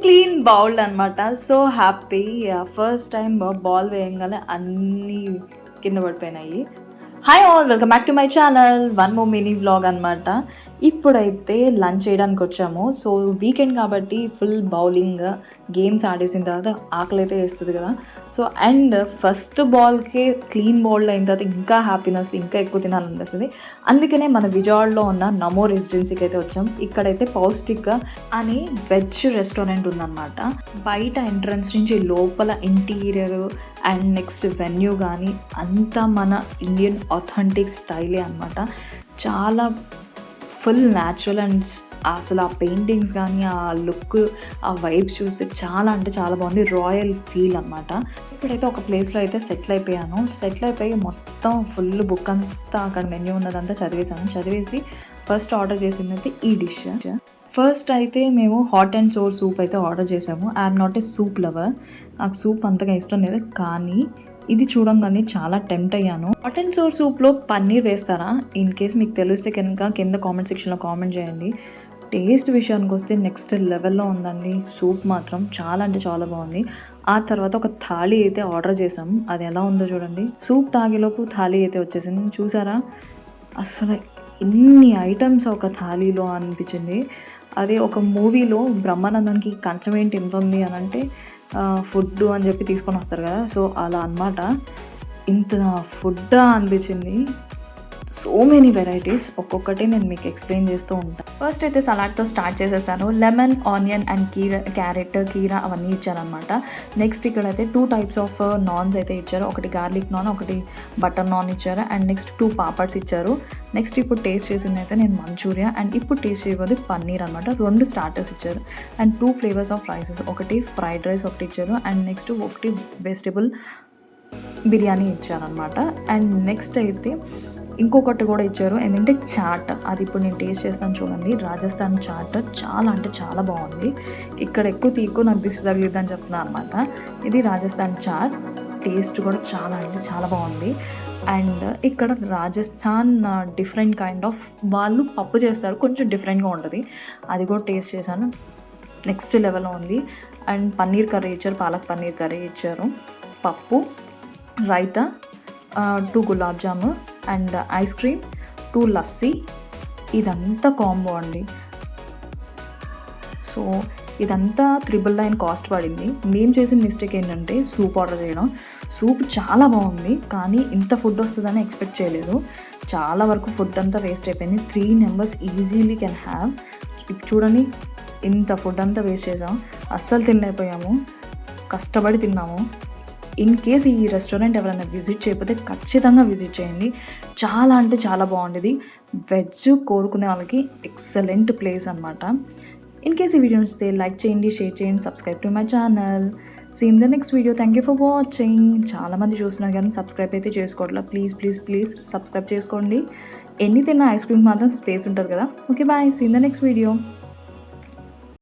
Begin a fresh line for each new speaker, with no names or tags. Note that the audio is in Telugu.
క్లీన్ బౌల్ అనమాట. So happy. First time ball వేయంగానే అన్నీ కింద పడిపోయినాయి. Hi all, welcome back to my channel. One more mini vlog అనమాట. ఇప్పుడైతే లంచ్ చేయడానికి వచ్చాము. సో వీకెండ్ కాబట్టి ఫుల్ బౌలింగ్ గేమ్స్ ఆడేసిన తర్వాత ఆకలి అయితే వేస్తుంది కదా. సో అండ్ ఫస్ట్ బాల్కే క్లీన్ బౌల్ అయిన తర్వాత ఇంకా హ్యాపీనెస్, ఇంకా ఎక్కువ తినాలనిపిస్తుంది. అందుకనే మన విజయవాడలో ఉన్న నమో రెసిడెన్సీకి అయితే వచ్చాం. ఇక్కడైతే పౌష్టిక్ అని వెజ్ రెస్టారెంట్ ఉందన్నమాట. బయట ఎంట్రన్స్ నుంచి లోపల ఇంటీరియర్ అండ్ నెక్స్ట్ వెన్యూ కానీ అంతా మన ఇండియన్ ఆథెంటిక్ స్టైలే అనమాట. చాలా ఫుల్ న్యాచురల్ అండ్ అసలు ఆ పెయింటింగ్స్ కానీ ఆ లుక్, ఆ వైబ్స్ చూస్తే చాలా అంటే చాలా బాగుంది. రాయల్ ఫీల్ అనమాట. ఇప్పుడైతే ఒక ప్లేస్లో అయితే సెటిల్ అయిపోయి మొత్తం ఫుల్ బుక్ అంతా అక్కడ మెన్యూ ఉన్నదంతా చదివేసి ఫస్ట్ ఆర్డర్ చేసింది అయితే ఈ డిష్. ఫస్ట్ అయితే మేము హాట్ అండ్ సోర్ సూప్ అయితే ఆర్డర్ చేసాము. I'm not a soup lover, నాకు సూప్ అంతగా ఇష్టం లేదు. కానీ ఇది చూడంగానే చాలా టెంప్ట్ అయ్యాను. హాట్ అండ్ సోర్ సూప్లో పన్నీర్ వేస్తారా? ఇన్ కేస్ మీకు తెలిస్తే కనుక కింద కామెంట్ సెక్షన్లో కామెంట్ చేయండి. టేస్ట్ విషయానికి వస్తే నెక్స్ట్ లెవెల్లో ఉందండి. సూప్ మాత్రం చాలా అంటే చాలా బాగుంది. ఆ తర్వాత ఒక థాలీ అయితే ఆర్డర్ చేసాము. అది ఎలా ఉందో చూడండి. సూప్ తాగేలోపు థాలీ అయితే వచ్చేసింది. చూసారా అసలు ఎన్ని ఐటమ్స్ ఒక థాలీలో అనిపించింది. అదే ఒక మూవీలో బ్రహ్మానందానికి కంచం ఏంటి ఎంత ఉంది అని అంటే ఫుడ్ అని చెప్పి తీసుకొని వస్తారు కదా. సో అలా అన్నమాట. ఇంత ఫుడ్ అనిపించింది. సో మెనీ వెరైటీస్, ఒక్కొక్కటి నేను మీకు ఎక్స్ప్లెయిన్ చేస్తూ ఉంటాను. ఫస్ట్ అయితే సలాడ్తో స్టార్ట్ చేసేస్తాను. లెమన్, ఆనియన్ అండ్ క్యారెట్, కీరా అవన్నీ ఇచ్చారనమాట. నెక్స్ట్ ఇక్కడైతే 2 టైప్స్ ఆఫ్ నాన్స్ అయితే ఇచ్చారు. ఒకటి గార్లిక్ నాన్, ఒకటి బటర్ నాన్ ఇచ్చారు. అండ్ నెక్స్ట్ 2 పాపడ్స్ ఇచ్చారు. నెక్స్ట్ ఇప్పుడు టేస్ట్ చేసింది అయితే నేను మంచూరియా, అండ్ ఇప్పుడు టేస్ట్ చేయబోది పన్నీర్ అనమాట. 2 స్టార్టర్స్ ఇచ్చారు అండ్ 2 ఫ్లేవర్స్ ఆఫ్ రైసెస్. ఒకటి ఫ్రైడ్ రైస్ ఒకటి ఇచ్చారు అండ్ నెక్స్ట్ ఒకటి వెజిటబుల్ బిర్యానీ ఇచ్చారనమాట. అండ్ నెక్స్ట్ అయితే ఇంకొకటి కూడా ఇచ్చారు, ఏంటంటే చాట్. అది ఇప్పుడు నేను టేస్ట్ చేస్తాను చూడండి. రాజస్థాన్ చాట్ చాలా అంటే చాలా బాగుంది. ఇక్కడ ఎక్కువ తీకు నాకు దిష్టి తగిలిద్దని చెప్తున్నాను అనమాట. ఇది రాజస్థాన్ చాట్. టేస్ట్ కూడా చాలా అంటే చాలా బాగుంది. అండ్ ఇక్కడ రాజస్థాన్ డిఫరెంట్ కైండ్ ఆఫ్ వాళ్ళు పప్పు చేస్తారు, కొంచెం డిఫరెంట్గా ఉంటుంది. అది కూడా టేస్ట్ చేశాను. నెక్స్ట్ లెవెల్లో ఉంది. అండ్ పన్నీర్ కర్రీ ఇచ్చారు, పాలక్ పన్నీర్ కర్రీ ఇచ్చారు, పప్పు, రైతా, 2 గులాబ్ జాము అండ్ ఐస్ క్రీమ్, 2 లస్సీ. ఇదంతా కాంబో అండి. సో ఇదంతా 999 కాస్ట్ పడింది. మేము చేసిన మిస్టేక్ ఏంటంటే సూప్ ఆర్డర్ చేయడం. సూప్ చాలా బాగుంది కానీ ఇంత ఫుడ్ వస్తుందని ఎక్స్పెక్ట్ చేయలేదు. చాలా వరకు ఫుడ్ అంతా వేస్ట్ అయిపోయింది. 3 మెంబర్స్ ఈజీలీ కెన్ హ్యావ్. చూడండి ఇంత ఫుడ్ అంతా వేస్ట్ చేసాం, అస్సలు తినలేకపోయాము, కష్టపడి తిన్నాము. ఇన్ కేస్ ఈ రెస్టారెంట్ ఎవరైనా విజిట్ చేయకపోతే ఖచ్చితంగా విజిట్ చేయండి. చాలా అంటే చాలా బాగుండేది. వెజ్ కోరుకునే వాళ్ళకి ఎక్సలెంట్ ప్లేస్ అనమాట. ఇన్ కేస్ ఈ వీడియో నచ్చితే లైక్ చేయండి, షేర్ చేయండి, subscribe to my channel. See in the next video. Thank you for watching. చాలామంది చూస్తున్నారు కానీ సబ్స్క్రైబ్ అయితే చేసుకోవట్లేదు. ప్లీజ్ సబ్స్క్రైబ్ చేసుకోండి. ఎన్ని తిన్నా ఐస్ క్రీమ్ మాత్రం స్పేస్ ఉంటుంది కదా. Okay bye, see in the next video.